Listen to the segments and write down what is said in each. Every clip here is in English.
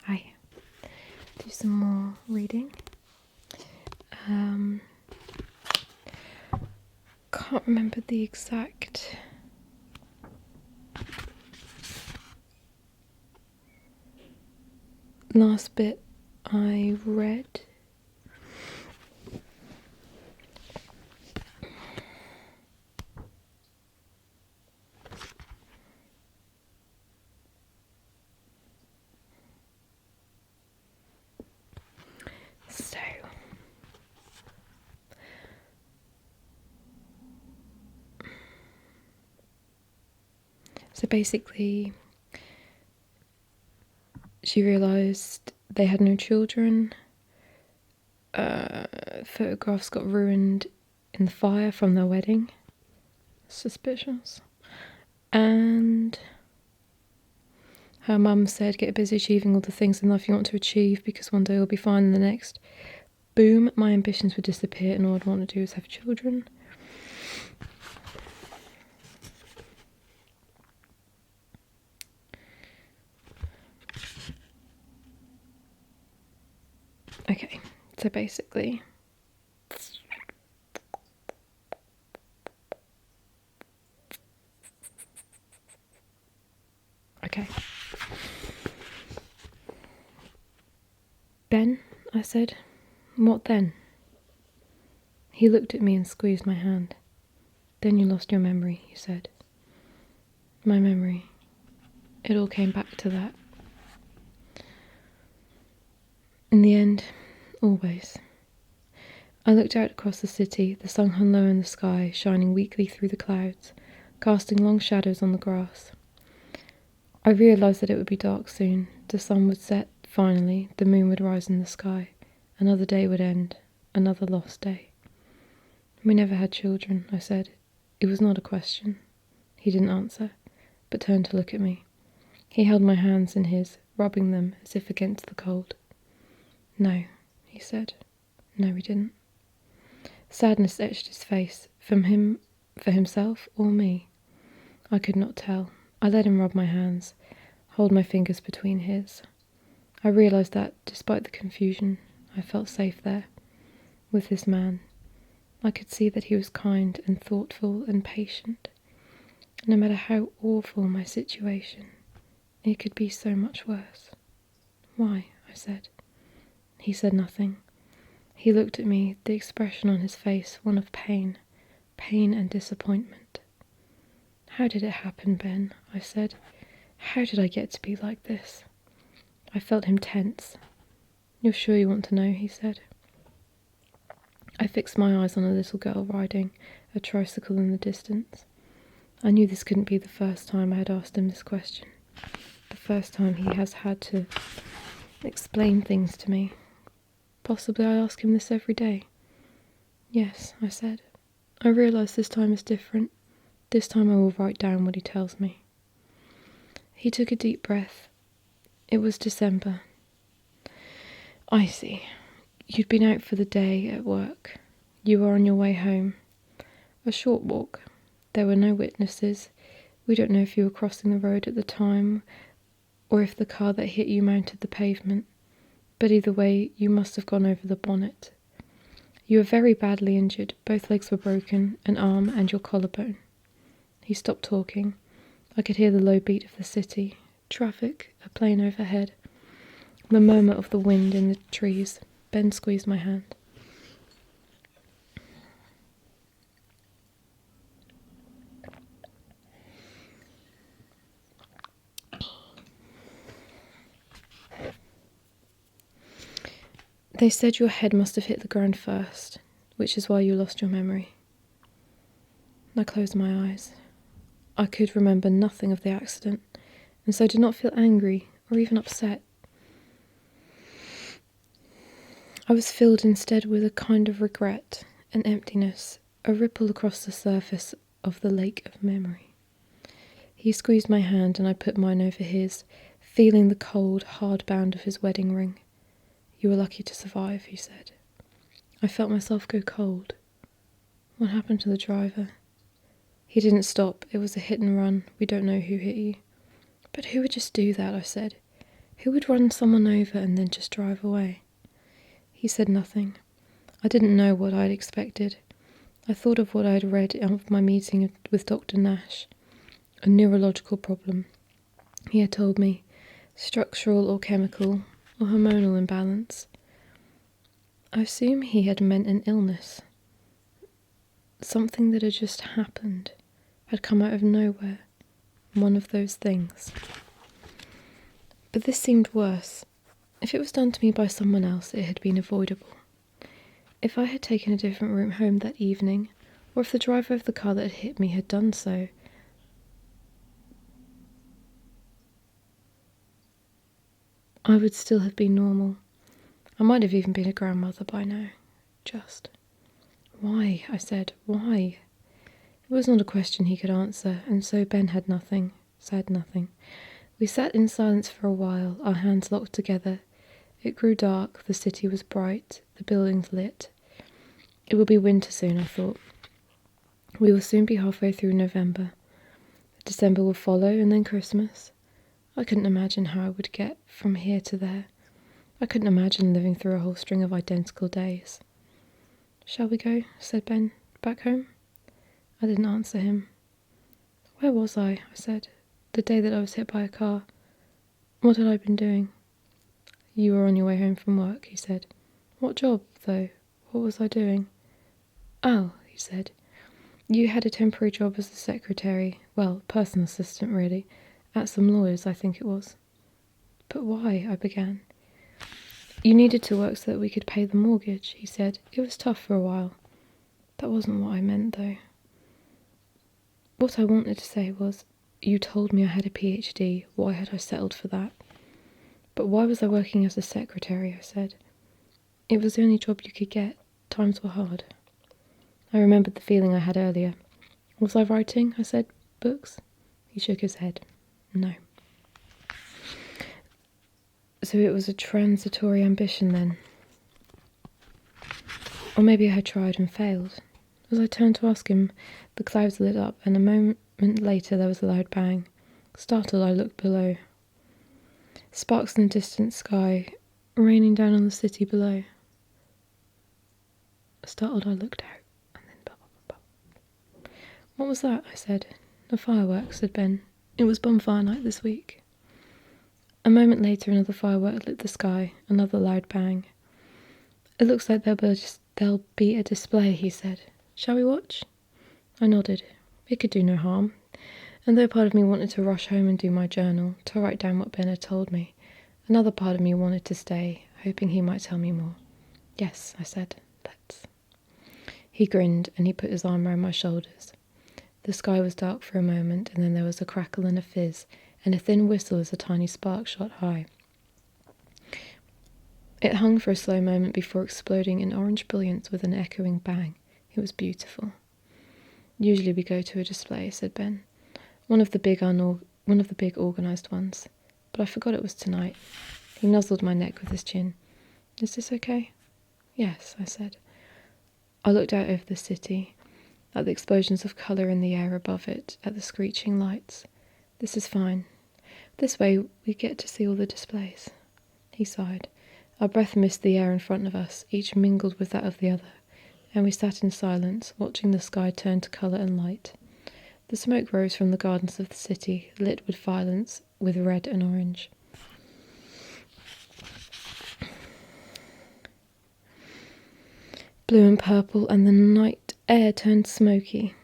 Hi. Do some more reading. Can't remember the exact last bit I read. So basically, she realised they had no children. Photographs got ruined in the fire from their wedding. Suspicious. And her mum said, get busy achieving all the things in life you want to achieve because one day you'll be fine and the next. Boom, my ambitions would disappear and all I'd want to do is have children. Okay, so basically, okay. Ben, I said, what then? He looked at me and squeezed my hand. Then you lost your memory, he said. My memory. It all came back to that. In the end, always. I looked out across the city, the sun hung low in the sky, shining weakly through the clouds, casting long shadows on the grass. I realised that it would be dark soon. The sun would set, finally, the moon would rise in the sky. Another day would end, another lost day. We never had children, I said. It was not a question. He didn't answer, but turned to look at me. He held my hands in his, rubbing them as if against the cold. No, he said. No, we didn't. Sadness etched his face, for himself or me. I could not tell. I let him rub my hands, hold my fingers between his. I realised that, despite the confusion, I felt safe there, with this man. I could see that he was kind and thoughtful and patient. No matter how awful my situation, it could be so much worse. Why? I said. He said nothing. He looked at me, the expression on his face one of pain and disappointment. How did it happen, Ben? I said. How did I get to be like this? I felt him tense. You're sure you want to know? He said. I fixed my eyes on a little girl riding a tricycle in the distance. I knew this couldn't be the first time I had asked him this question. The first time he has had to explain things to me. Possibly I ask him this every day. Yes, I said. I realise this time is different. This time I will write down what he tells me. He took a deep breath. It was December. I see. You'd been out for the day at work. You were on your way home. A short walk. There were no witnesses. We don't know if you were crossing the road at the time or if the car that hit you mounted the pavement. But either way, you must have gone over the bonnet. You were very badly injured. Both legs were broken, an arm and your collarbone. He stopped talking. I could hear the low beat of the city. Traffic, a plane overhead. The murmur of the wind in the trees. Ben squeezed my hand. They said your head must have hit the ground first, which is why you lost your memory. I closed my eyes. I could remember nothing of the accident, and so did not feel angry or even upset. I was filled instead with a kind of regret, an emptiness, a ripple across the surface of the lake of memory. He squeezed my hand and I put mine over his, feeling the cold, hard band of his wedding ring. You were lucky to survive, he said. I felt myself go cold. What happened to the driver? He didn't stop. It was a hit and run. We don't know who hit you. But who would just do that, I said. Who would run someone over and then just drive away? He said nothing. I didn't know what I'd expected. I thought of what I'd read of my meeting with Dr. Nash. A neurological problem. He had told me, structural or chemical or hormonal imbalance. I assume he had meant an illness. Something that had just happened, had come out of nowhere. One of those things. But this seemed worse. If it was done to me by someone else, it had been avoidable. If I had taken a different route home that evening, or if the driver of the car that had hit me had done so, I would still have been normal. I might have even been a grandmother by now. Just. Why? I said. Why? It was not a question he could answer, and so Ben said nothing. We sat in silence for a while, our hands locked together. It grew dark, the city was bright, the buildings lit. It would be winter soon, I thought. We will soon be halfway through November. December will follow, and then Christmas. I couldn't imagine how I would get from here to there. I couldn't imagine living through a whole string of identical days. Shall we go? Said Ben. Back home? I didn't answer him. Where was I said. The day that I was hit by a car. What had I been doing? You were on your way home from work, he said. What job, though? What was I doing? Oh, he said. You had a temporary job as a secretary, well, personal assistant, really, at some lawyers, I think it was. But why? I began. You needed to work so that we could pay the mortgage, he said. It was tough for a while. That wasn't what I meant, though. What I wanted to say was, you told me I had a PhD. Why had I settled for that? But why was I working as a secretary, I said. It was the only job you could get. Times were hard. I remembered the feeling I had earlier. Was I writing? I said. Books? He shook his head. No. So it was a transitory ambition then. Or maybe I had tried and failed. As I turned to ask him, the clouds lit up, and a moment later there was a loud bang. Startled, I looked below. Sparks in the distant sky, raining down on the city below. Startled, I looked out, and then blah, blah, blah, blah. What was that? I said. A firework, said Ben. It was bonfire night this week. A moment later, another firework lit the sky, another loud bang. It looks like there'll be a display, he said. Shall we watch? I nodded. It could do no harm. And though part of me wanted to rush home and do my journal, to write down what Ben had told me, another part of me wanted to stay, hoping he might tell me more. Yes, I said, let's. He grinned, and he put his arm round my shoulders. The sky was dark for a moment, and then there was a crackle and a fizz, and a thin whistle as a tiny spark shot high. It hung for a slow moment before exploding in orange brilliance with an echoing bang. It was beautiful. Usually we go to a display, said Ben. One of the big organised ones. But I forgot it was tonight. He nuzzled my neck with his chin. Is this okay? Yes, I said. I looked out over the city, at the explosions of colour in the air above it, at the screeching lights. This is fine. This way we get to see all the displays. He sighed. Our breath missed the air in front of us, each mingled with that of the other, and we sat in silence, watching the sky turn to colour and light. The smoke rose from the gardens of the city, lit with violence, with red and orange. Blue and purple, and the night air turned smoky,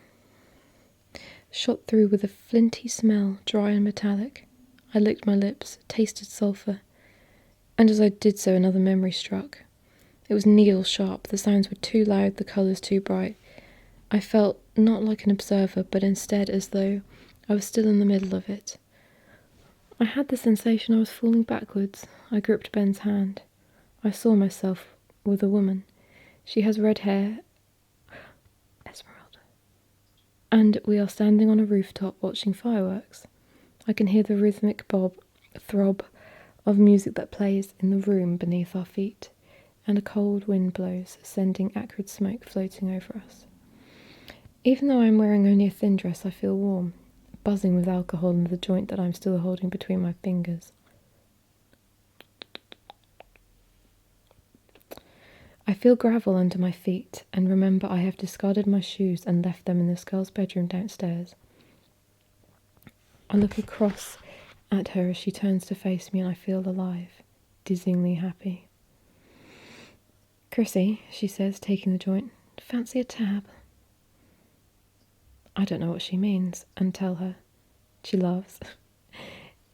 shot through with a flinty smell, dry and metallic. I licked my lips, tasted sulphur, and as I did so another memory struck. It was needle-sharp, the sounds were too loud, the colours too bright. I felt not like an observer, but instead as though I was still in the middle of it. I had the sensation I was falling backwards. I gripped Ben's hand. I saw myself with a woman. She has red hair, Esmeralda, and we are standing on a rooftop watching fireworks. I can hear the rhythmic throb of music that plays in the room beneath our feet, and a cold wind blows, sending acrid smoke floating over us. Even though I am wearing only a thin dress, I feel warm, buzzing with alcohol in the joint that I'm still holding between my fingers. I feel gravel under my feet and remember I have discarded my shoes and left them in this girl's bedroom downstairs. I look across at her as she turns to face me and I feel alive, dizzyingly happy. Chrissy, she says, taking the joint, fancy a tab? I don't know what she means and tell her. She laughs.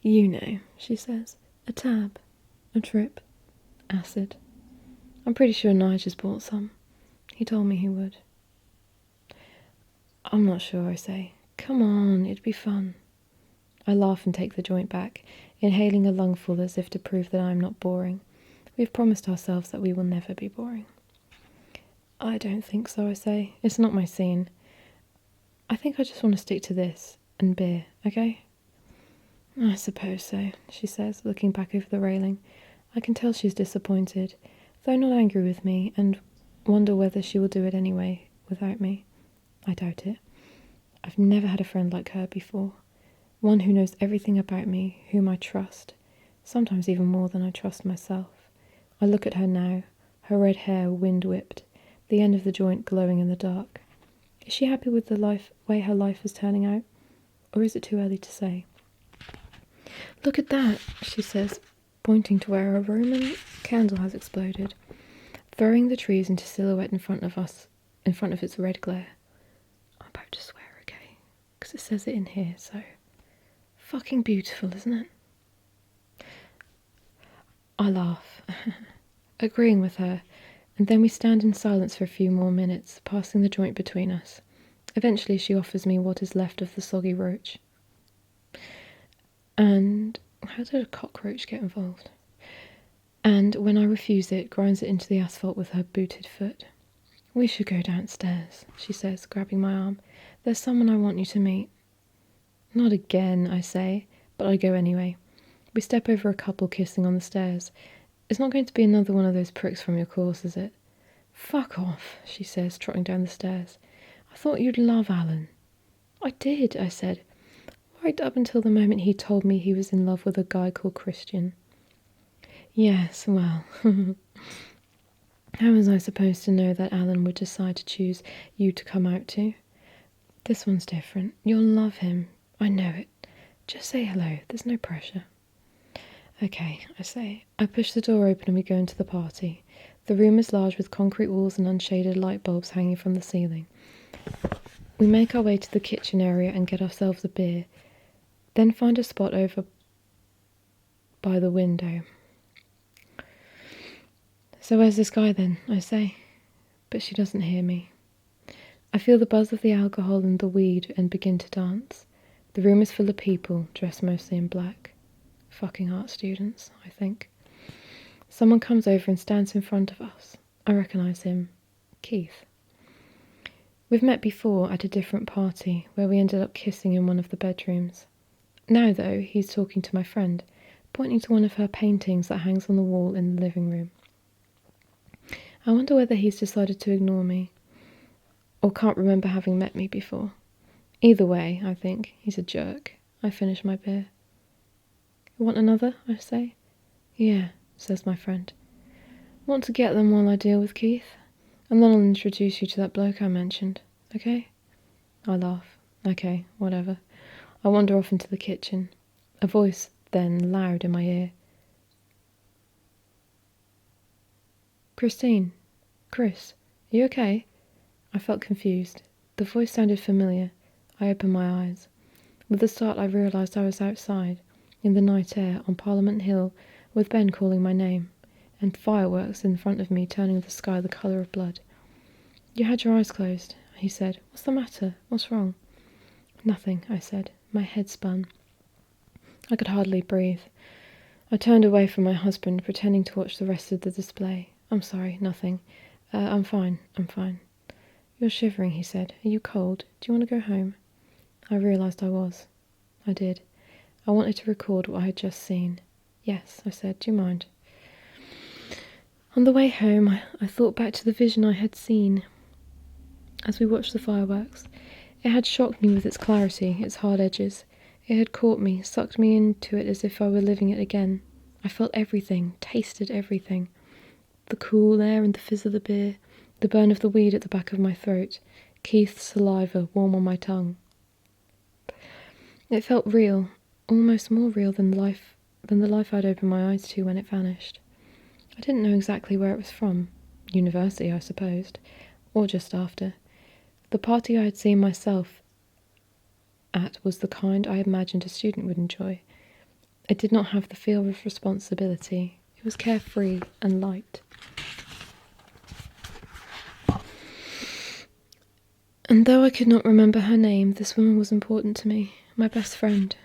You know, she says, a tab, a trip, acid. I'm pretty sure Nige has bought some. He told me he would. I'm not sure, I say. Come on, it'd be fun. I laugh and take the joint back, inhaling a lungful as if to prove that I am not boring. We've promised ourselves that we will never be boring. I don't think so, I say. It's not my scene. I think I just want to stick to this and beer, okay? I suppose so, she says, looking back over the railing. I can tell she's disappointed, though not angry with me, and wonder whether she will do it anyway, without me. I doubt it. I've never had a friend like her before. One who knows everything about me, whom I trust, sometimes even more than I trust myself. I look at her now, her red hair wind-whipped, the end of the joint glowing in the dark. Is she happy with the way her life is turning out? Or is it too early to say? Look at that, she says, pointing to where a Roman candle has exploded, throwing the trees into silhouette in front of us, in front of its red glare. I'm about to swear, okay? Because it says it in here, so... Fucking beautiful, isn't it? I laugh, agreeing with her, and then we stand in silence for a few more minutes, passing the joint between us. Eventually she offers me what is left of the soggy roach. And how did a cockroach get involved? And when I refuse it, grinds it into the asphalt with her booted foot. We should go downstairs, she says, grabbing my arm. There's someone I want you to meet. Not again, I say, but I go anyway. We step over a couple kissing on the stairs. It's not going to be another one of those pricks from your course, is it? Fuck off, she says, trotting down the stairs. I thought you'd love Alan. I did, I said, right up until the moment he told me he was in love with a guy called Christian. Yes, well, how was I supposed to know that Alan would decide to choose you to come out to? This one's different. You'll love him. I know it. Just say hello. There's no pressure. Okay, I say. I push the door open and we go into the party. The room is large with concrete walls and unshaded light bulbs hanging from the ceiling. We make our way to the kitchen area and get ourselves a beer, then find a spot over by the window. So where's this guy then, I say, but she doesn't hear me. I feel the buzz of the alcohol and the weed and begin to dance. The room is full of people, dressed mostly in black. Fucking art students, I think. Someone comes over and stands in front of us. I recognise him. Keith. We've met before at a different party, where we ended up kissing in one of the bedrooms. Now, though, he's talking to my friend, pointing to one of her paintings that hangs on the wall in the living room. I wonder whether he's decided to ignore me, or can't remember having met me before. Either way, I think, he's a jerk. I finish my beer. Want another? I say. Yeah, says my friend. Want to get them while I deal with Keith? And then I'll introduce you to that bloke I mentioned, okay? I laugh. Okay, whatever. I wander off into the kitchen. A voice, then, loud in my ear. Christine? Chris? Are you okay? I felt confused. The voice sounded familiar. I opened my eyes. With a start I realised I was outside, in the night air, on Parliament Hill, with Ben calling my name, and fireworks in front of me turning the sky the colour of blood. You had your eyes closed, he said. What's the matter? What's wrong? Nothing, I said. My head spun. I could hardly breathe. I turned away from my husband, pretending to watch the rest of the display. I'm sorry, nothing. I'm fine. You're shivering, he said. Are you cold? Do you want to go home? I realised I was. I did. I wanted to record what I had just seen. Yes, I said. Do you mind? On the way home, I thought back to the vision I had seen as we watched the fireworks. It had shocked me with its clarity, its hard edges. It had caught me, sucked me into it as if I were living it again. I felt everything, tasted everything. The cool air and the fizz of the beer, the burn of the weed at the back of my throat, Keith's saliva warm on my tongue. It felt real, almost more real than the life I'd opened my eyes to when it vanished. I didn't know exactly where it was from. University, I supposed, or just after. The party I had seen myself at was the kind I imagined a student would enjoy. It did not have the feel of responsibility. It was carefree and light. And though I could not remember her name, this woman was important to me, my best friend.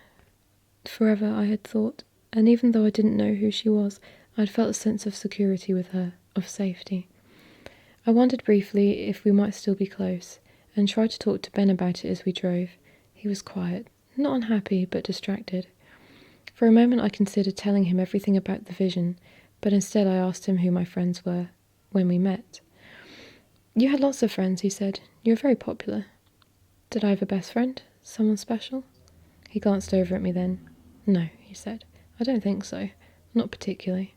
Forever, I had thought, and even though I didn't know who she was, I had felt a sense of security with her, of safety. I wondered briefly if we might still be close, and tried to talk to Ben about it as we drove. He was quiet, not unhappy, but distracted. For a moment I considered telling him everything about the vision, but instead I asked him who my friends were, when we met. You had lots of friends, he said. You were very popular. Did I have a best friend? Someone special? He glanced over at me then. No, he said. I don't think so. Not particularly.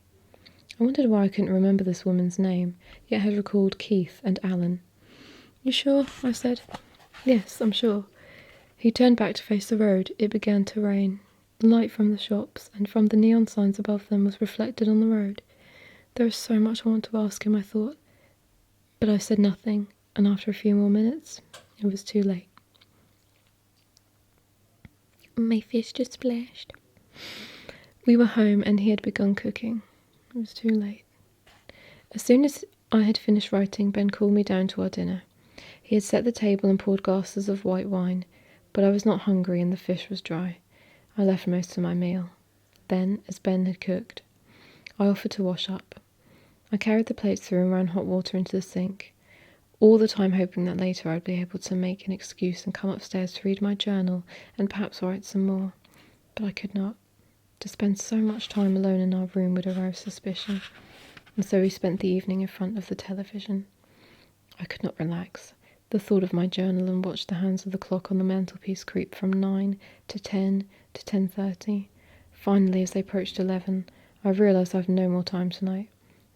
I wondered why I couldn't remember this woman's name, yet had recalled Keith and Alan. You sure? I said. Yes, I'm sure. He turned back to face the road. It began to rain. The light from the shops and from the neon signs above them was reflected on the road. There is so much I want to ask him, I thought. But I said nothing, and after a few more minutes, it was too late. My fish just splashed. We were home, and he had begun cooking. It was too late. As soon as I had finished writing, Ben called me down to our dinner. He had set the table and poured glasses of white wine, but I was not hungry and the fish was dry. I left most of my meal. Then, as Ben had cooked, I offered to wash up. I carried the plates through and ran hot water into the sink, all the time hoping that later I'd be able to make an excuse and come upstairs to read my journal and perhaps write some more. But I could not. To spend so much time alone in our room would arouse suspicion, and so we spent the evening in front of the television. I could not relax. The thought of my journal and watched the hands of the clock on the mantelpiece creep from 9 to 10 to 10:30. Finally, as they approached 11, I realised I've no more time tonight,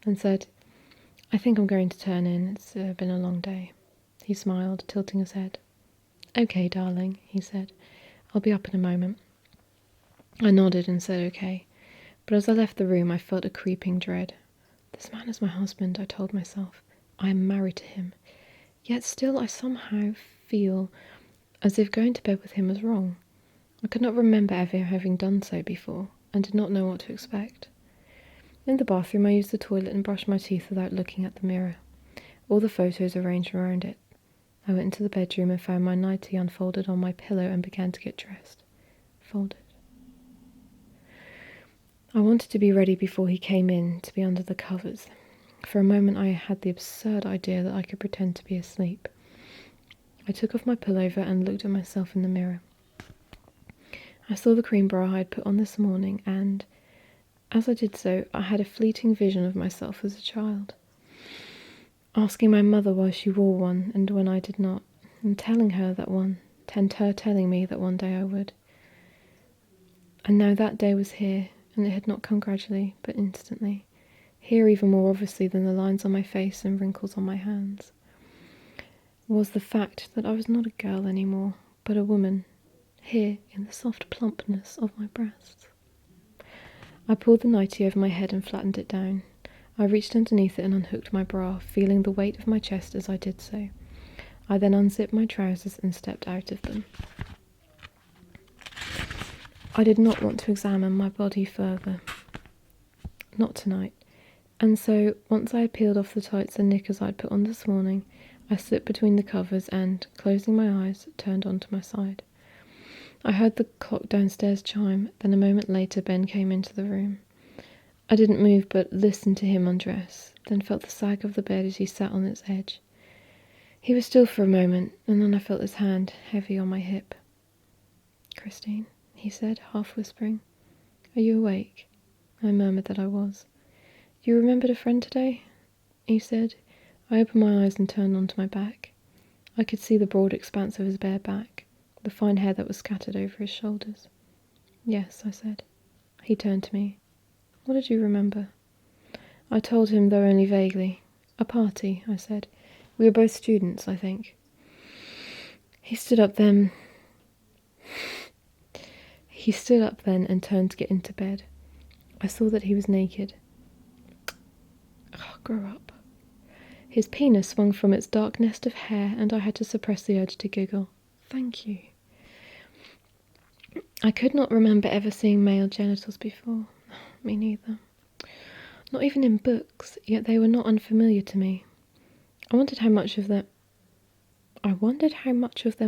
and said, I think I'm going to turn in. It's been a long day. He smiled, tilting his head. Okay, darling, he said. I'll be up in a moment. I nodded and said okay, but as I left the room I felt a creeping dread. This man is my husband, I told myself. I am married to him. Yet still I somehow feel as if going to bed with him was wrong. I could not remember ever having done so before, and did not know what to expect. In the bathroom I used the toilet and brushed my teeth without looking at the mirror. All the photos arranged around it. I went into the bedroom and found my nightie unfolded on my pillow and began to get dressed. Folded. I wanted to be ready before he came in, to be under the covers. For a moment I had the absurd idea that I could pretend to be asleep. I took off my pullover and looked at myself in the mirror. I saw the cream bra I had put on this morning, and as I did so, I had a fleeting vision of myself as a child, asking my mother why she wore one and when I did not, and telling her telling me that one day I would. And now that day was here, and it had not come gradually, but instantly. Here even more obviously than the lines on my face and wrinkles on my hands, was the fact that I was not a girl anymore, but a woman, here in the soft plumpness of my breasts. I pulled the nightie over my head and flattened it down. I reached underneath it and unhooked my bra, feeling the weight of my chest as I did so. I then unzipped my trousers and stepped out of them. I did not want to examine my body further. Not tonight. And so, once I had peeled off the tights and knickers I'd put on this morning, I slipped between the covers and, closing my eyes, turned onto my side. I heard the clock downstairs chime, then a moment later Ben came into the room. I didn't move but listened to him undress, then felt the sag of the bed as he sat on its edge. He was still for a moment, and then I felt his hand heavy on my hip. Christine, he said, half whispering. Are you awake? I murmured that I was. You remembered a friend today? He said. I opened my eyes and turned onto my back. I could see the broad expanse of his bare back, the fine hair that was scattered over his shoulders. Yes, I said. He turned to me. What did you remember? I told him, though only vaguely. A party, I said. We were both students, I think. He stood up then and turned to get into bed. I saw that he was naked. Oh, grow up. His penis swung from its dark nest of hair, and I had to suppress the urge to giggle. Thank you. I could not remember ever seeing male genitals before. Me neither. Not even in books, yet they were not unfamiliar to me. I wondered how much of them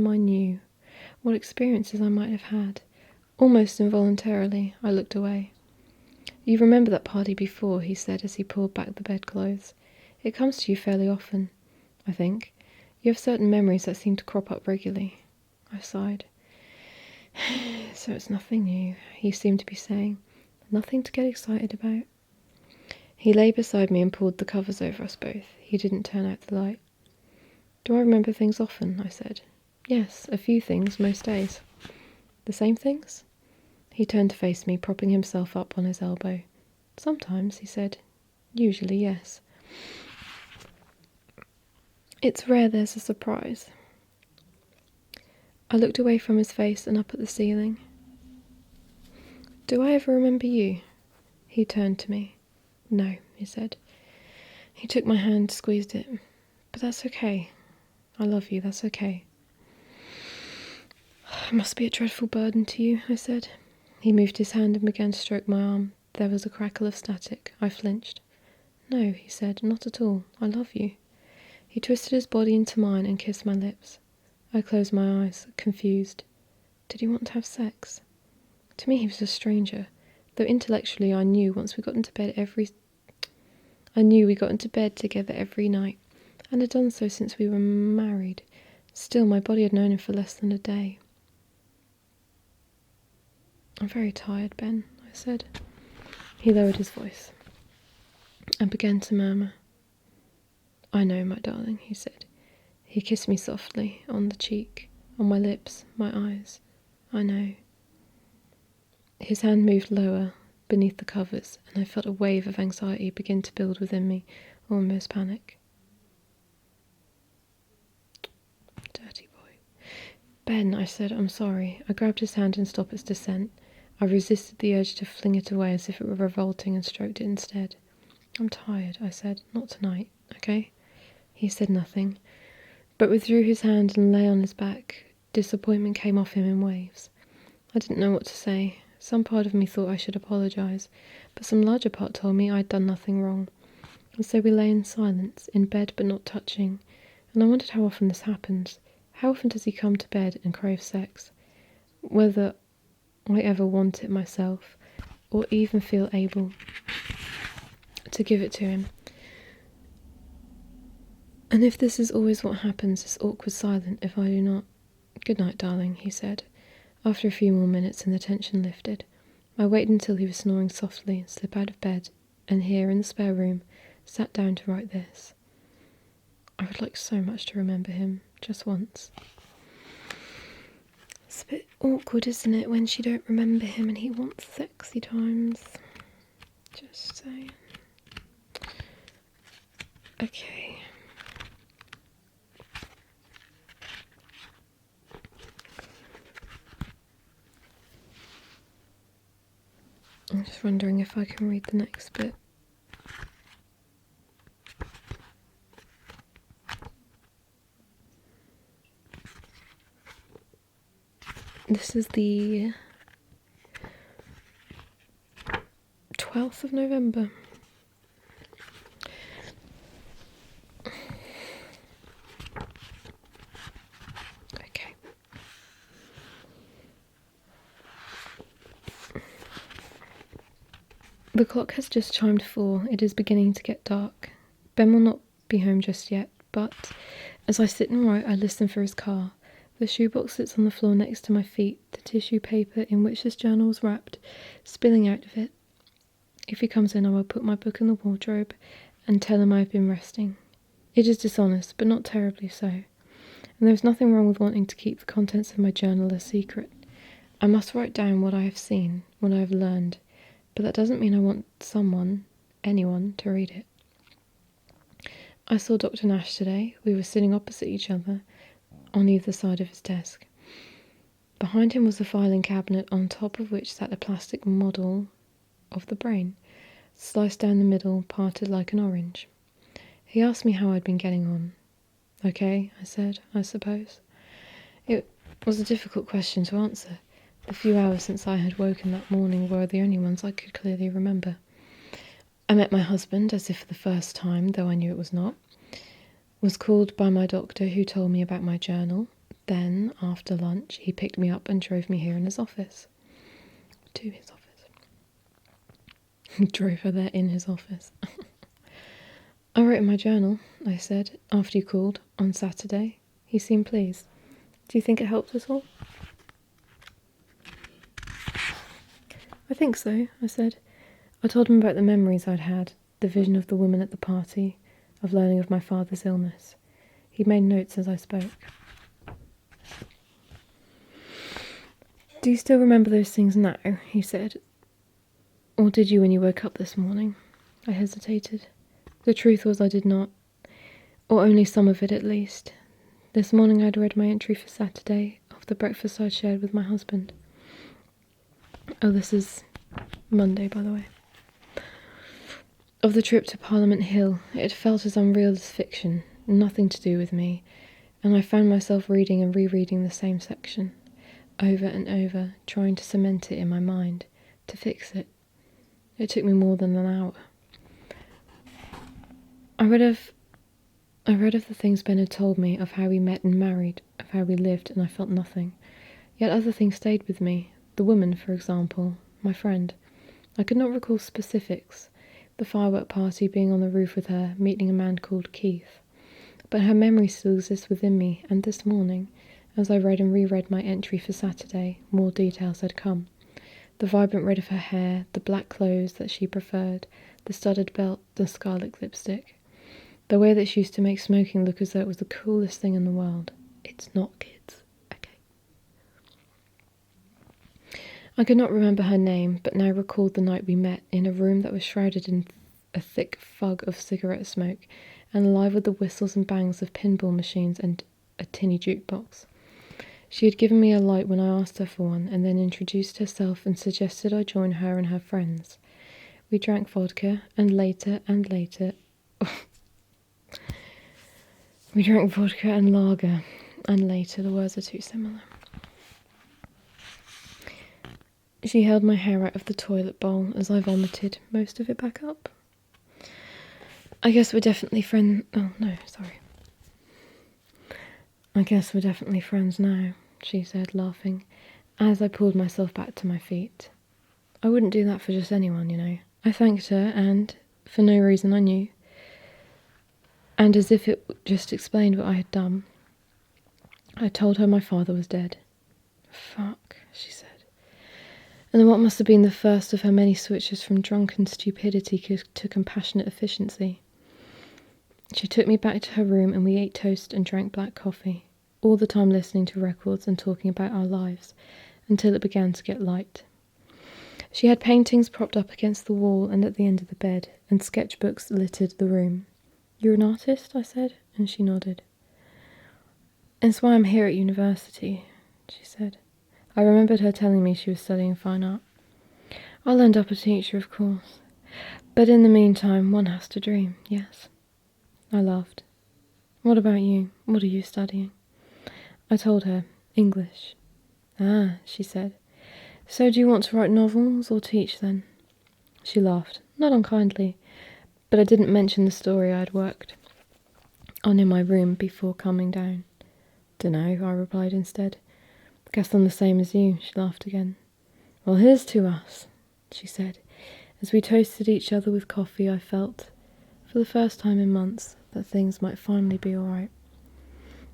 I knew, what experiences I might have had. Almost involuntarily, I looked away. You remember that party before, he said as he pulled back the bedclothes. It comes to you fairly often, I think. You have certain memories that seem to crop up regularly. I sighed. So it's nothing new, he seemed to be saying. Nothing to get excited about. He lay beside me and pulled the covers over us both. He didn't turn out the light. Do I remember things often? I said. Yes, a few things, most days. The same things? He turned to face me, propping himself up on his elbow. Sometimes, he said. Usually, yes. It's rare there's a surprise. I looked away from his face and up at the ceiling. Do I ever remember you? He turned to me. No, he said. He took my hand, squeezed it. But that's okay. I love you, that's okay. It must be a dreadful burden to you, I said. He moved his hand and began to stroke my arm. There was a crackle of static. I flinched. No, he said, not at all. I love you. He twisted his body into mine and kissed my lips. I closed my eyes, confused. Did he want to have sex? To me he was a stranger, though intellectually I knew we got into bed together every night, and had done so since we were married. Still, my body had known him for less than a day. I'm very tired, Ben, I said. He lowered his voice and began to murmur. I know, my darling, he said. He kissed me softly, on the cheek, on my lips, my eyes. I know. His hand moved lower, beneath the covers, and I felt a wave of anxiety begin to build within me, almost panic. Dirty boy. Ben, I said, I'm sorry. I grabbed his hand and stopped its descent. I resisted the urge to fling it away as if it were revolting and stroked it instead. I'm tired, I said. Not tonight, okay? He said nothing, but withdrew his hand and lay on his back. Disappointment came off him in waves. I didn't know what to say. Some part of me thought I should apologise, but some larger part told me I'd done nothing wrong. And so we lay in silence, in bed but not touching, and I wondered how often this happens. How often does he come to bed and crave sex? Whether I ever want it myself, or even feel able to give it to him. And if this is always what happens, this awkward silence if I do not. Good night, darling, he said. After a few more minutes and the tension lifted, I waited until he was snoring softly and slipped out of bed, and here in the spare room, sat down to write this. I would like so much to remember him, just once. It's a bit awkward, isn't it, when she don't remember him and he wants sexy times. Just saying. Okay. I'm just wondering if I can read the next bit. This is the 12th of November. Okay. The clock has just chimed 4. It is beginning to get dark. Ben will not be home just yet, but as I sit and write, I listen for his car. The shoebox sits on the floor next to my feet, the tissue paper in which this journal was wrapped, spilling out of it. If he comes in, I will put my book in the wardrobe and tell him I have been resting. It is dishonest, but not terribly so. And there is nothing wrong with wanting to keep the contents of my journal a secret. I must write down what I have seen, what I have learned, but that doesn't mean I want someone, anyone to read it. I saw Dr. Nash today. We were sitting opposite each other on either side of his desk. Behind him was a filing cabinet on top of which sat a plastic model of the brain, sliced down the middle, parted like an orange. He asked me how I'd been getting on. Okay, I said, I suppose. It was a difficult question to answer. The few hours since I had woken that morning were the only ones I could clearly remember. I met my husband, as if for the first time, though I knew it was not. Was called by my doctor, who told me about my journal. Then, after lunch, he picked me up and drove me here in his office. To his office. He drove her there in his office. I wrote in my journal, I said, after you called, on Saturday. He seemed pleased. Do you think it helped at all? I think so, I said. I told him about the memories I'd had, the vision of the woman at the party, of learning of my father's illness. He made notes as I spoke. Do you still remember those things now? He said. Or did you when you woke up this morning? I hesitated. The truth was I did not. Or only some of it at least. This morning I'd read my entry for Saturday, of the breakfast I'd shared with my husband. Oh, this is Monday, by the way. Of the trip to Parliament Hill. It felt as unreal as fiction, nothing to do with me, and I found myself reading and rereading the same section, over and over, trying to cement it in my mind, to fix it. It took me more than an hour. I read of the things Ben had told me, of how we met and married, of how we lived, and I felt nothing. Yet other things stayed with me. The woman, for example, my friend. I could not recall specifics. The firework party, being on the roof with her, meeting a man called Keith. But her memory still exists within me, and this morning, as I read and reread my entry for Saturday, more details had come. The vibrant red of her hair, the black clothes that she preferred, the studded belt, the scarlet lipstick. The way that she used to make smoking look as though it was the coolest thing in the world. It's not, kids. Okay. I could not remember her name, but now recalled the night we met in a room that was shrouded in a thick fog of cigarette smoke and alive with the whistles and bangs of pinball machines and a tinny jukebox. She had given me a light when I asked her for one, and then introduced herself and suggested I join her and her friends. We drank vodka, and later, we drank vodka and lager, and later, the words are too similar. She held my hair out of the toilet bowl as I vomited most of it back up. I guess we're definitely friends now, she said, laughing, as I pulled myself back to my feet. I wouldn't do that for just anyone, you know. I thanked her, and, for no reason I knew, and as if it just explained what I had done, I told her my father was dead. Fuck, she said. And what must have been the first of her many switches from drunken stupidity to compassionate efficiency. She took me back to her room and we ate toast and drank black coffee, all the time listening to records and talking about our lives, until it began to get light. She had paintings propped up against the wall and at the end of the bed, and sketchbooks littered the room. You're an artist? I said, and she nodded. It's why I'm here at university, she said. I remembered her telling me she was studying fine art. I'll end up a teacher, of course. But in the meantime, one has to dream, yes. I laughed. What about you? What are you studying? I told her, English. Ah, she said. So do you want to write novels or teach then? She laughed, not unkindly, but I didn't mention the story I had worked on in my room before coming down. Dunno, I replied instead. Guess I'm the same as you, she laughed again. Well, here's to us, she said. As we toasted each other with coffee, I felt, for the first time in months, that things might finally be all right.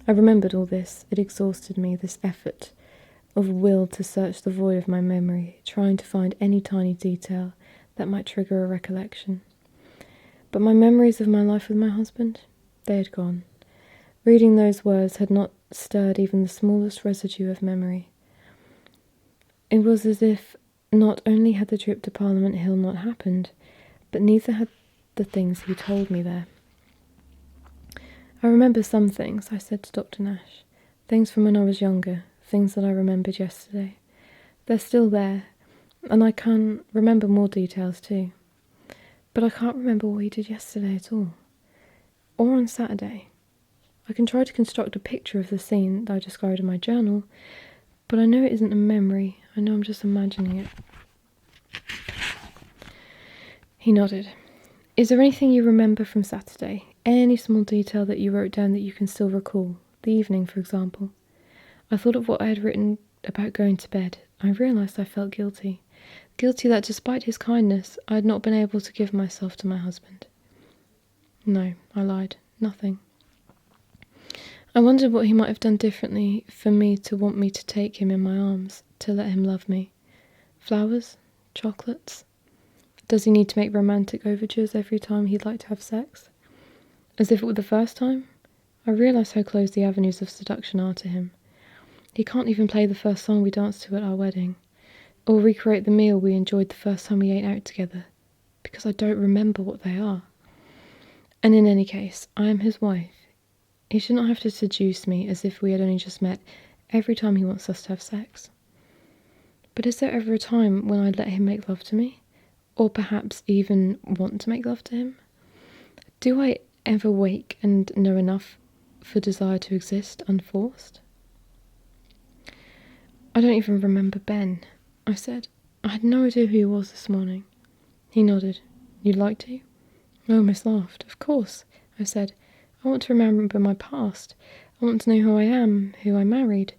I remembered all this. It exhausted me, this effort of will to search the void of my memory, trying to find any tiny detail that might trigger a recollection. But my memories of my life with my husband, they had gone. Reading those words had not stirred even the smallest residue of memory. It was as if not only had the trip to Parliament Hill not happened, but neither had the things he told me there. I remember some things, I said to Dr. Nash. Things from when I was younger, things that I remembered yesterday. They're still there, and I can remember more details too. But I can't remember what he did yesterday at all. Or on Saturday. I can try to construct a picture of the scene that I described in my journal, but I know it isn't a memory. I know I'm just imagining it. He nodded. Is there anything you remember from Saturday? Any small detail that you wrote down that you can still recall? The evening, for example. I thought of what I had written about going to bed. I realised I felt guilty. Guilty that despite his kindness, I had not been able to give myself to my husband. No, I lied. Nothing. I wondered what he might have done differently for me to want me to take him in my arms, to let him love me. Flowers? Chocolates? Does he need to make romantic overtures every time he'd like to have sex? As if it were the first time? I realise how close the avenues of seduction are to him. He can't even play the first song we danced to at our wedding, or recreate the meal we enjoyed the first time we ate out together, because I don't remember what they are. And in any case, I am his wife. He should not have to seduce me as if we had only just met every time he wants us to have sex. But is there ever a time when I'd let him make love to me? Or perhaps even want to make love to him? Do I ever wake and know enough for desire to exist unforced? I don't even remember Ben, I said. I had no idea who he was this morning. He nodded. You'd like to? I almost laughed. Of course, I said. I want to remember my past. I want to know who I am, who I married.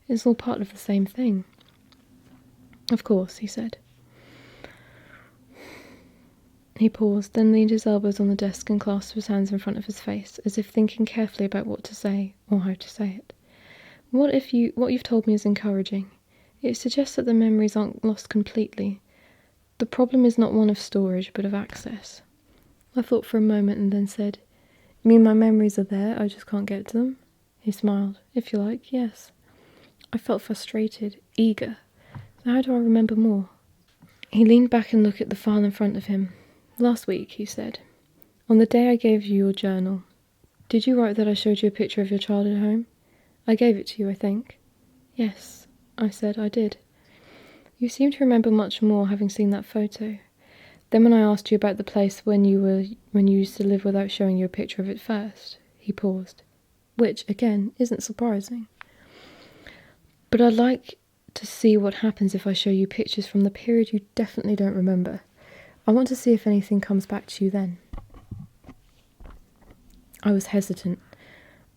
It's all part of the same thing. Of course, he said. He paused, then leaned his elbows on the desk and clasped his hands in front of his face, as if thinking carefully about what to say, or how to say it. What you've told me is encouraging. It suggests that the memories aren't lost completely. The problem is not one of storage, but of access. I thought for a moment and then said, You mean my memories are there, I just can't get to them? He smiled. If you like, yes. I felt frustrated, eager. So how do I remember more? He leaned back and looked at the file in front of him. Last week, he said, on the day I gave you your journal, did you write that I showed you a picture of your childhood home? I gave it to you, I think. Yes, I said, I did. You seem to remember much more having seen that photo. Then when I asked you about the place when you used to live without showing you a picture of it first, he paused, which, again, isn't surprising. But I'd like to see what happens if I show you pictures from the period you definitely don't remember. I want to see if anything comes back to you then. I was hesitant,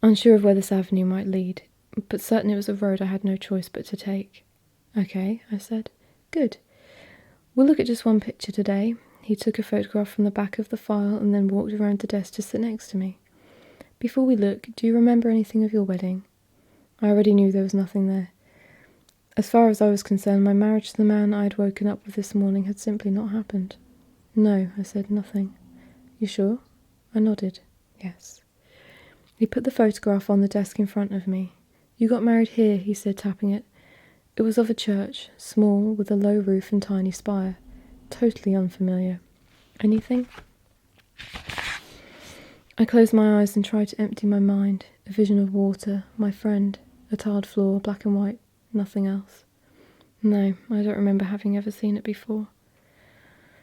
unsure of where this avenue might lead, but certain it was a road I had no choice but to take. Okay, I said. Good. We'll look at just one picture today. He took a photograph from the back of the file and then walked around the desk to sit next to me. Before we look, do you remember anything of your wedding? I already knew there was nothing there. As far as I was concerned, my marriage to the man I had woken up with this morning had simply not happened. No, I said, nothing. You sure? I nodded. Yes. He put the photograph on the desk in front of me. You got married here, he said, tapping it. It was of a church, small, with a low roof and tiny spire. Totally unfamiliar. Anything? I closed my eyes and tried to empty my mind. A vision of water, my friend, a tiled floor, black and white, nothing else. No, I don't remember having ever seen it before.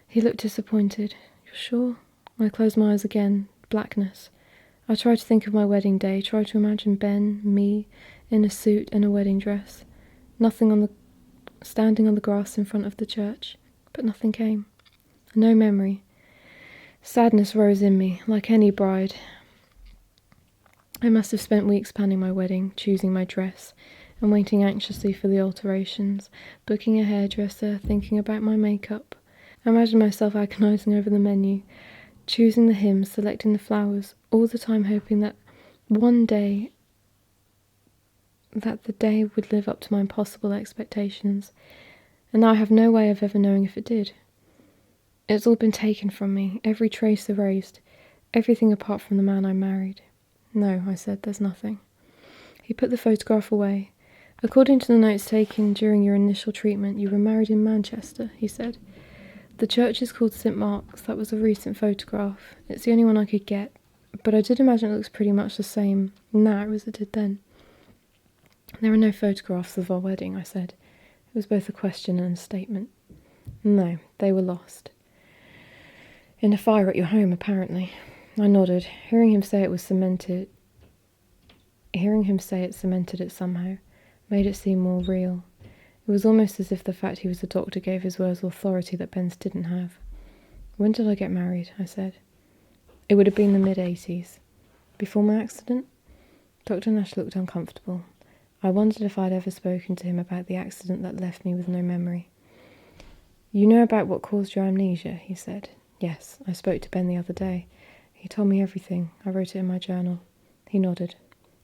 He looked disappointed. You're sure? I closed my eyes again. Blackness. I tried to think of my wedding day, tried to imagine Ben, me, in a suit and a wedding dress. Standing on the grass in front of the church. But nothing came. No memory. Sadness rose in me, like any bride. I must have spent weeks planning my wedding, choosing my dress, and waiting anxiously for the alterations, booking a hairdresser, thinking about my makeup. I imagined myself agonising over the menu, choosing the hymns, selecting the flowers, all the time hoping that one day that the day would live up to my impossible expectations, and now I have no way of ever knowing if it did. It's all been taken from me, every trace erased, everything apart from the man I married. No, I said, there's nothing. He put the photograph away. According to the notes taken during your initial treatment, you were married in Manchester, he said. The church is called St. Mark's. That was a recent photograph. It's the only one I could get, but I did imagine it looks pretty much the same now as it did then. There are no photographs of our wedding, I said. It was both a question and a statement. No, they were lost. In a fire at your home, apparently. I nodded, hearing him say it cemented it somehow, made it seem more real. It was almost as if the fact he was a doctor gave his words authority that Ben's didn't have. When did I get married? I said. It would have been the mid-80s. Before my accident? Dr. Nash looked uncomfortable. I wondered if I'd ever spoken to him about the accident that left me with no memory. You know about what caused your amnesia, he said. Yes, I spoke to Ben the other day. He told me everything. I wrote it in my journal. He nodded.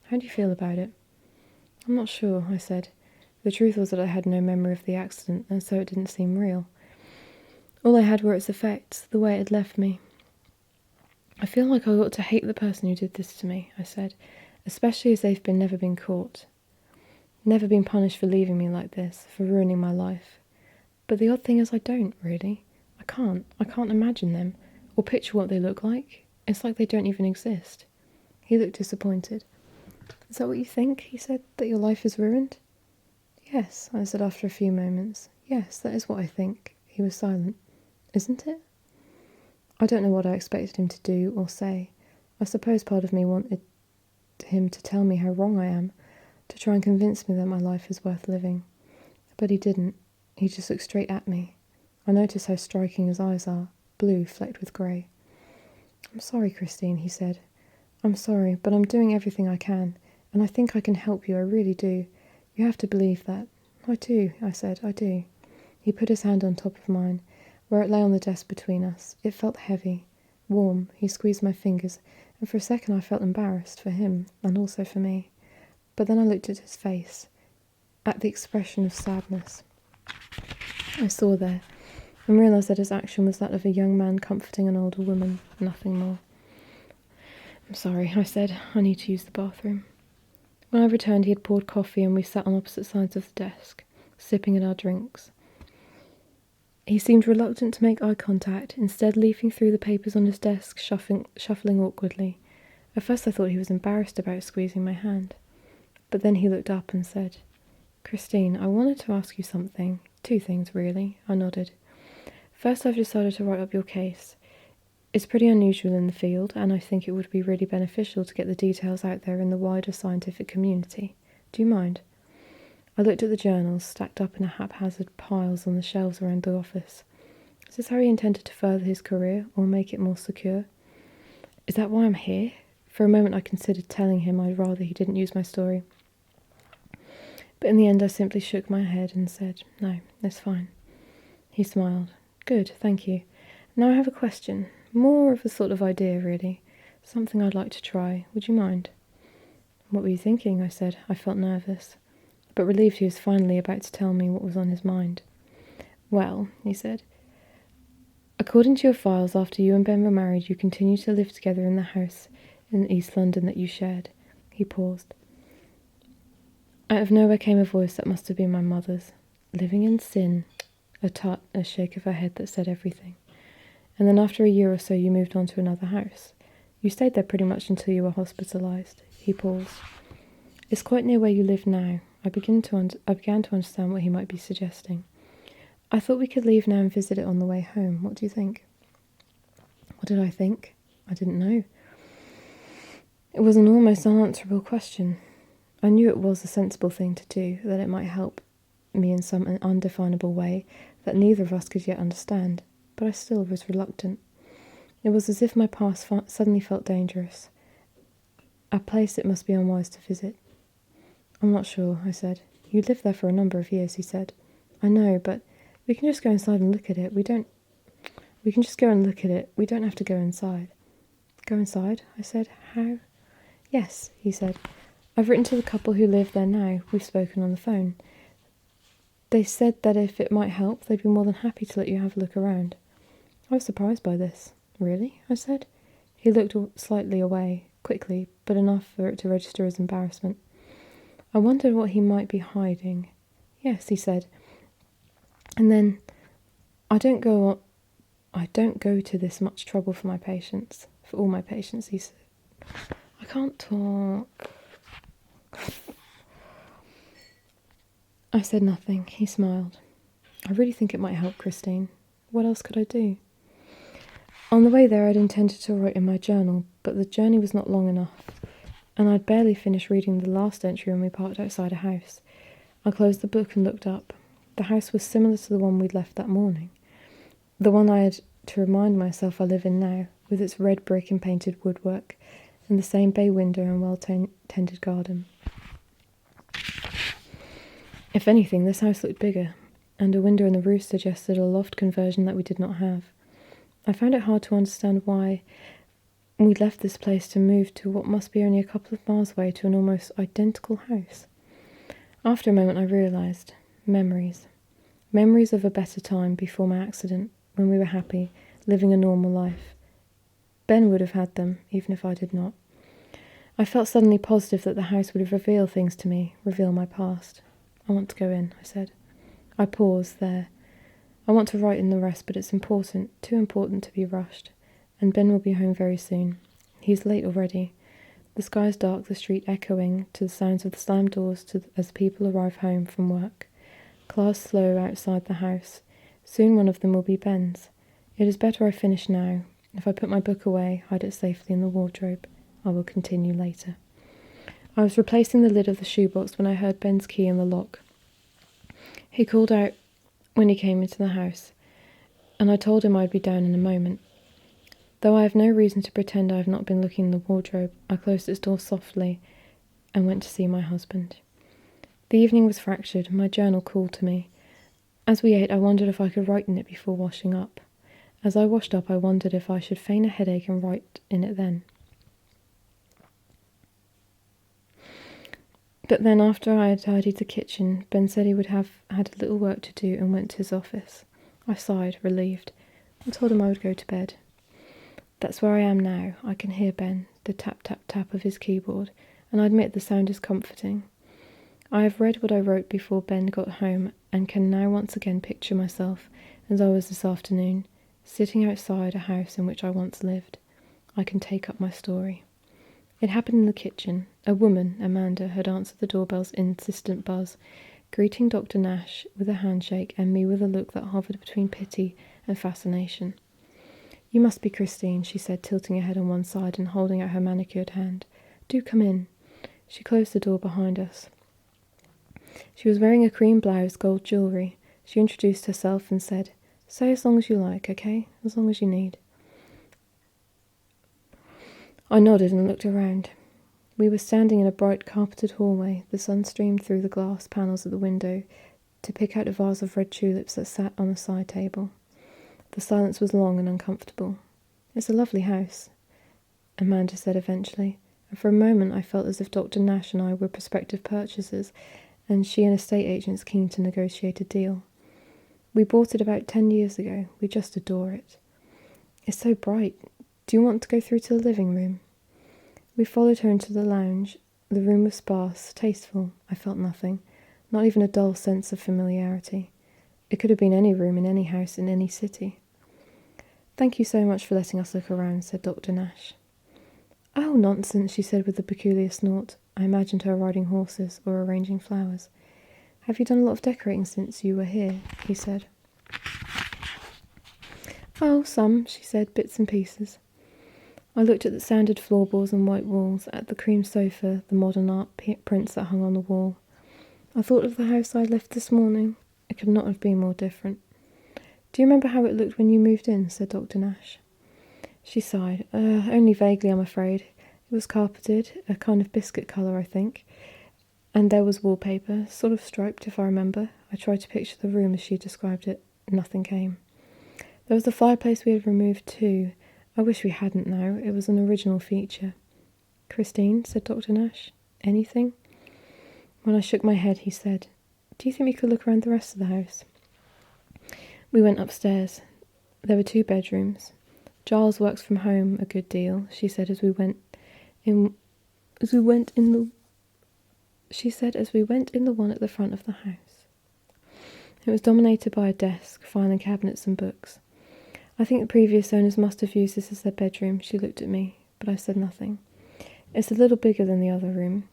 How do you feel about it? I'm not sure, I said. The truth was that I had no memory of the accident, and so it didn't seem real. All I had were its effects, the way it had left me. I feel like I ought to hate the person who did this to me, I said, especially as they've never been caught. Never been punished for leaving me like this, for ruining my life. But the odd thing is I don't, really. I can't imagine them, or picture what they look like. It's like they don't even exist. He looked disappointed. Is that what you think? He said, that your life is ruined? Yes, I said after a few moments. Yes, that is what I think. He was silent. Isn't it? I don't know what I expected him to do or say. I suppose part of me wanted him to tell me how wrong I am, to try and convince me that my life is worth living. But he didn't. He just looked straight at me. I noticed how striking his eyes are, blue flecked with grey. I'm sorry, Christine, he said. I'm sorry, but I'm doing everything I can, and I think I can help you, I really do. You have to believe that. I do, I said, I do. He put his hand on top of mine, where it lay on the desk between us. It felt heavy, warm. He squeezed my fingers, and for a second I felt embarrassed for him, and also for me. But then I looked at his face, at the expression of sadness I saw there, and realised that his action was that of a young man comforting an older woman, nothing more. I'm sorry, I said. I need to use the bathroom. When I returned, he had poured coffee and we sat on opposite sides of the desk, sipping at our drinks. He seemed reluctant to make eye contact, instead leafing through the papers on his desk, shuffling awkwardly. At first I thought he was embarrassed about squeezing my hand. But then he looked up and said, Christine, I wanted to ask you something. 2 things, really. I nodded. First, I've decided to write up your case. It's pretty unusual in the field, and I think it would be really beneficial to get the details out there in the wider scientific community. Do you mind? I looked at the journals, stacked up in a haphazard piles on the shelves around the office. Is this how he intended to further his career, or make it more secure? Is that why I'm here? For a moment I considered telling him I'd rather he didn't use my story. But in the end I simply shook my head and said, no, that's fine. He smiled. Good, thank you. Now I have a question. More of a sort of idea, really. Something I'd like to try. Would you mind? What were you thinking? I said. I felt nervous, but relieved he was finally about to tell me what was on his mind. Well, he said, according to your files, after you and Ben were married, you continued to live together in the house in East London that you shared. He paused. Out of nowhere came a voice that must have been my mother's. Living in sin. A shake of her head that said everything. And then after a year or so you moved on to another house. You stayed there pretty much until you were hospitalised. He paused. It's quite near where you live now. I began to understand what he might be suggesting. I thought we could leave now and visit it on the way home. What do you think? What did I think? I didn't know. It was an almost unanswerable question. I knew it was a sensible thing to do, that it might help me in some undefinable way that neither of us could yet understand. But I still was reluctant. It was as if my past suddenly felt dangerous. A place it must be unwise to visit. I'm not sure, I said. You lived there for a number of years, he said. I know, but we can just go inside and look at it. We can just go and look at it. We don't have to go inside. Go inside? I said. How? Yes, he said. I've written to the couple who live there now. We've spoken on the phone. They said that if it might help, they'd be more than happy to let you have a look around. I was surprised by this. Really? I said. He looked slightly away, quickly, but enough for it to register as embarrassment. I wondered what he might be hiding. Yes, he said. And then, I don't go I don't go to this much trouble for all my patients, he said. I can't talk. I said nothing. He smiled. I really think it might help, Christine. What else could I do? On the way there, I'd intended to write in my journal, but the journey was not long enough, and I'd barely finished reading the last entry when we parked outside a house. I closed the book and looked up. The house was similar to the one we'd left that morning. The one I had to remind myself I live in now, with its red brick and painted woodwork, and the same bay window and well-tended garden. If anything, this house looked bigger, and a window in the roof suggested a loft conversion that we did not have. I found it hard to understand why we'd left this place to move to what must be only a couple of miles away to an almost identical house. After a moment I realised. Memories. Memories of a better time before my accident, when we were happy, living a normal life. Ben would have had them, even if I did not. I felt suddenly positive that the house would reveal things to me, reveal my past. I want to go in, I said. I paused there. I want to write in the rest, but it's important, too important to be rushed. And Ben will be home very soon. He's late already. The sky's dark, the street echoing to the sounds of the slammed doors as people arrive home from work. Cars slow outside the house. Soon one of them will be Ben's. It is better I finish now. If I put my book away, hide it safely in the wardrobe. I will continue later. I was replacing the lid of the shoebox when I heard Ben's key in the lock. He called out when he came into the house, and I told him I'd be down in a moment. Though I have no reason to pretend I have not been looking in the wardrobe, I closed its door softly and went to see my husband. The evening was fractured, and my journal called to me. As we ate, I wondered if I could write in it before washing up. As I washed up, I wondered if I should feign a headache and write in it then. But then, after I had tidied the kitchen, Ben said he would have had a little work to do and went to his office. I sighed, relieved, and told him I would go to bed. That's where I am now. I can hear Ben, the tap, tap, tap of his keyboard, and I admit the sound is comforting. I have read what I wrote before Ben got home, and can now once again picture myself, as I was this afternoon, sitting outside a house in which I once lived. I can take up my story. It happened in the kitchen. A woman, Amanda, had answered the doorbell's insistent buzz, greeting Dr. Nash with a handshake and me with a look that hovered between pity and fascination. You must be Christine, she said, tilting her head on one side and holding out her manicured hand. Do come in. She closed the door behind us. She was wearing a cream blouse, gold jewellery. She introduced herself and said, Say as long as you like, okay? As long as you need. I nodded and looked around. We were standing in a bright carpeted hallway. The sun streamed through the glass panels at the window to pick out a vase of red tulips that sat on a side table. The silence was long and uncomfortable. It's a lovely house, Amanda said eventually, and for a moment I felt as if Dr. Nash and I were prospective purchasers, and she and estate agents keen to negotiate a deal. We bought it about 10 years ago. We just adore it. It's so bright. Do you want to go through to the living room? We followed her into the lounge. The room was sparse, tasteful. I felt nothing, not even a dull sense of familiarity. It could have been any room in any house in any city. Thank you so much for letting us look around, said Dr. Nash. Oh, nonsense, she said with a peculiar snort. I imagined her riding horses or arranging flowers. Have you done a lot of decorating since you were here? He said. Oh, some, she said, bits and pieces. I looked at the sanded floorboards and white walls, at the cream sofa, the modern art prints that hung on the wall. I thought of the house I left this morning. It could not have been more different. Do you remember how it looked when you moved in? Said Dr. Nash. She sighed. Only vaguely, I'm afraid. It was carpeted, a kind of biscuit colour, I think. And there was wallpaper, sort of striped, if I remember. I tried to picture the room as she described it. Nothing came. There was the fireplace we had removed too. I wish we hadn't now. It was an original feature. Christine, said Dr. Nash. Anything? When I shook my head, he said, Do you think we could look around the rest of the house? We went upstairs. There were 2 bedrooms. Giles works from home a good deal, she said as we went in the one at the front of the house. It was dominated by a desk, filing cabinets and books. I think the previous owners must have used this as their bedroom. She looked at me, but I said nothing. It's a little bigger than the other room,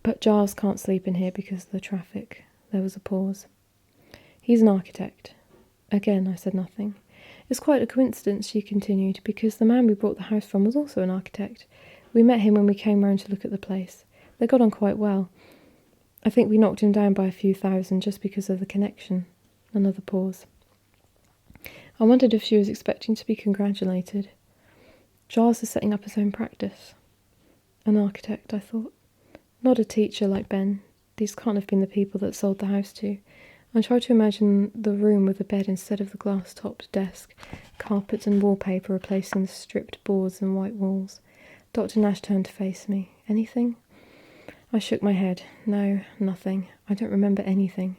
but Giles can't sleep in here because of the traffic. There was a pause. He's an architect. Again, I said nothing. It's quite a coincidence, she continued, because the man we bought the house from was also an architect. We met him when we came round to look at the place. They got on quite well. I think we knocked him down by a few thousand just because of the connection. Another pause. I wondered if she was expecting to be congratulated. Giles is setting up his own practice. An architect, I thought. Not a teacher like Ben. These can't have been the people that sold the house to. I tried to imagine the room with a bed instead of the glass-topped desk, carpets and wallpaper replacing the stripped boards and white walls. Dr. Nash turned to face me. Anything? I shook my head. No, nothing. I don't remember anything.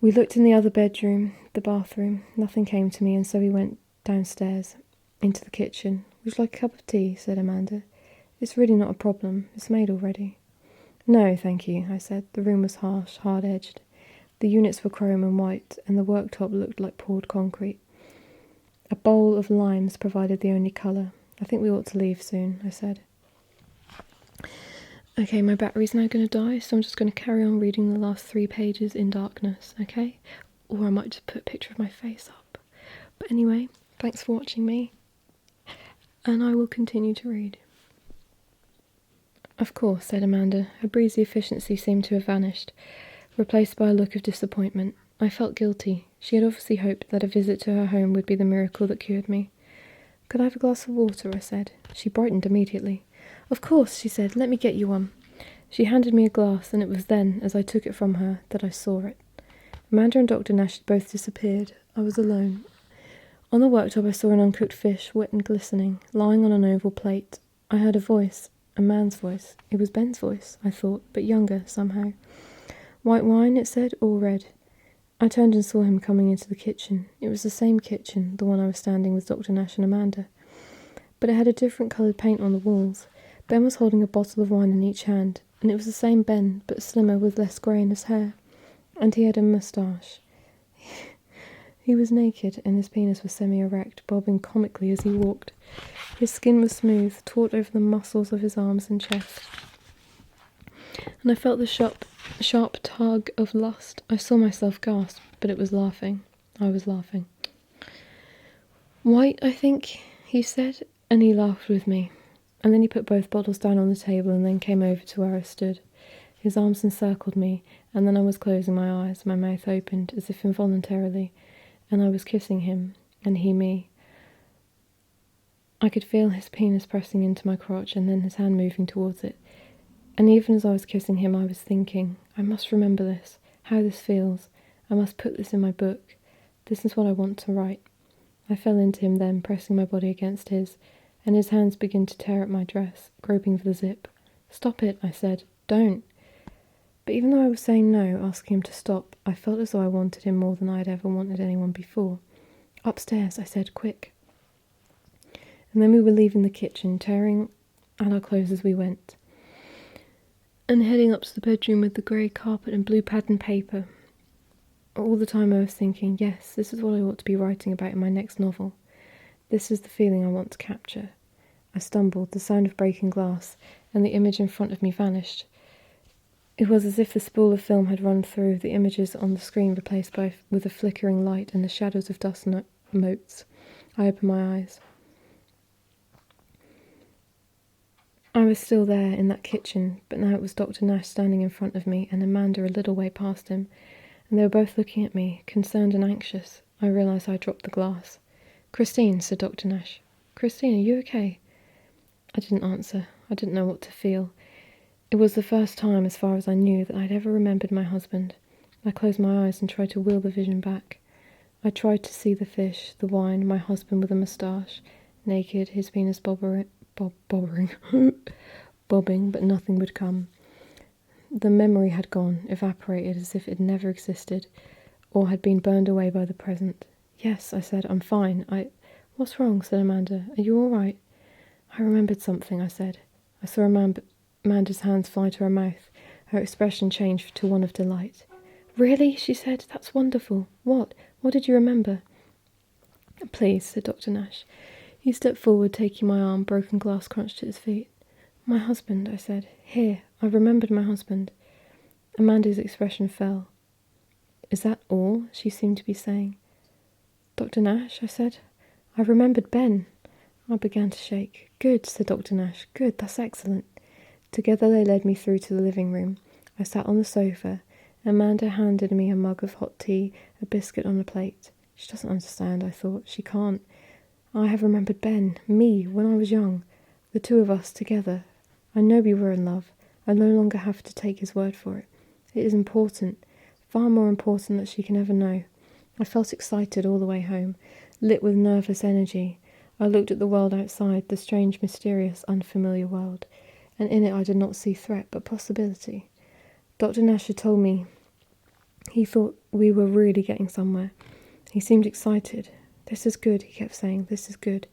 We looked in the other bedroom, the bathroom. Nothing came to me, and so we went downstairs, into the kitchen. Would you like a cup of tea? Said Amanda. It's really not a problem. It's made already. No, thank you, I said. The room was harsh, hard-edged. The units were chrome and white, and the worktop looked like poured concrete. A bowl of limes provided the only colour. I think we ought to leave soon, I said. Okay, my battery's now going to die, so I'm just going to carry on reading the last 3 pages in darkness, okay? Or I might just put a picture of my face up. But anyway, thanks for watching me, and I will continue to read. Of course, said Amanda. Her breezy efficiency seemed to have vanished, replaced by a look of disappointment. I felt guilty. She had obviously hoped that a visit to her home would be the miracle that cured me. Could I have a glass of water? I said. She brightened immediately. Of course, she said. Let me get you one. She handed me a glass, and it was then, as I took it from her, that I saw it. Amanda and Dr. Nash had both disappeared. I was alone. On the worktop I saw an uncooked fish, wet and glistening, lying on an oval plate. I heard a voice, a man's voice. It was Ben's voice, I thought, but younger, somehow. White wine, it said, or red. I turned and saw him coming into the kitchen. It was the same kitchen, the one I was standing with Dr. Nash and Amanda. But it had a different coloured paint on the walls. Ben was holding a bottle of wine in each hand, and it was the same Ben, but slimmer with less grey in his hair. And he had a moustache. He was naked, and his penis was semi-erect, bobbing comically as he walked. His skin was smooth, taut over the muscles of his arms and chest. And I felt the sharp tug of lust. I saw myself gasp, but it was laughing. I was laughing. White, I think, he said, and he laughed with me. And then he put both bottles down on the table and then came over to where I stood. His arms encircled me, and then I was closing my eyes, my mouth opened, as if involuntarily, and I was kissing him, and he me. I could feel his penis pressing into my crotch and then his hand moving towards it. And even as I was kissing him, I was thinking, I must remember this, how this feels. I must put this in my book. This is what I want to write. I fell into him then, pressing my body against his, and his hands began to tear at my dress, groping for the zip. Stop it, I said. Don't. But even though I was saying no, asking him to stop, I felt as though I wanted him more than I had ever wanted anyone before. Upstairs, I said, quick. And then we were leaving the kitchen, tearing at our clothes as we went, and heading up to the bedroom with the grey carpet and blue patterned paper. All the time I was thinking, yes, this is what I ought to be writing about in my next novel. This is the feeling I want to capture. I stumbled, the sound of breaking glass, and the image in front of me vanished. It was as if the spool of film had run through, the images on the screen replaced with a flickering light and the shadows of dust motes. I opened my eyes. I was still there in that kitchen, but now it was Dr. Nash standing in front of me and Amanda a little way past him, and they were both looking at me, concerned and anxious. I realised I dropped the glass. Christine, said Dr. Nash. Christine, are you okay? I didn't answer. I didn't know what to feel. It was the first time, as far as I knew, that I'd ever remembered my husband. I closed my eyes and tried to wheel the vision back. I tried to see the fish, the wine, my husband with a moustache, naked, his penis bobbing, but nothing would come. The memory had gone, evaporated as if it never existed, or had been burned away by the present. Yes, I said, I'm fine. What's wrong? Said Amanda. Are you all right? I remembered something, I said. I saw Amanda's hands fly to her mouth. Her expression changed to one of delight. Really? She said. That's wonderful. What? What did you remember? Please, said Dr. Nash. He stepped forward, taking my arm. Broken glass crunched at his feet. My husband, I said. Here, I've remembered my husband. Amanda's expression fell. Is that all? She seemed to be saying. Dr. Nash, I said. I've remembered Ben. I began to shake. Good, said Dr. Nash. Good, that's excellent. Together they led me through to the living room. I sat on the sofa. Amanda handed me a mug of hot tea, a biscuit on a plate. She doesn't understand, I thought. She can't. I have remembered Ben, me, when I was young. The two of us together. I know we were in love. I no longer have to take his word for it. It is important, far more important than she can ever know. I felt excited all the way home, lit with nervous energy. I looked at the world outside, the strange, mysterious, unfamiliar world, and in it I did not see threat but possibility. Dr. Nash had told me he thought we were really getting somewhere. He seemed excited. This is good, he kept saying, this is good.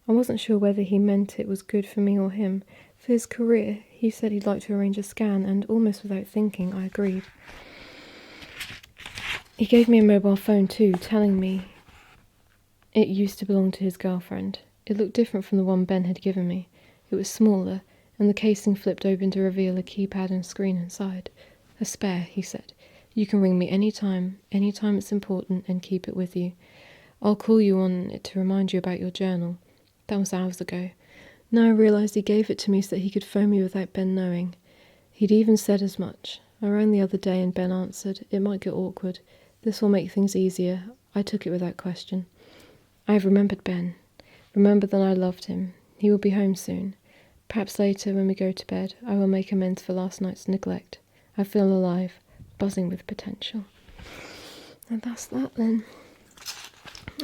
I wasn't sure whether he meant it was good for me or him. For his career, he said he'd like to arrange a scan, and almost without thinking, I agreed. He gave me a mobile phone too, telling me it used to belong to his girlfriend. It looked different from the one Ben had given me. It was smaller, and the casing flipped open to reveal a keypad and screen inside. A spare, he said. You can ring me any time it's important, and keep it with you. I'll call you on it to remind you about your journal. That was hours ago. Now I realised he gave it to me so that he could phone me without Ben knowing. He'd even said as much. I rang the other day and Ben answered. It might get awkward. This will make things easier. I took it without question. I have remembered Ben. Remembered that I loved him. He will be home soon. Perhaps later, when we go to bed, I will make amends for last night's neglect. I feel alive, buzzing with potential. And that's that then.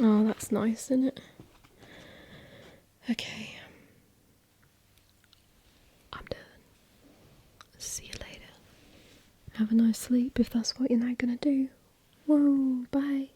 Oh, that's nice, isn't it? Okay. I'm done. See you later. Have a nice sleep if that's what you're now gonna do. Whoa, bye.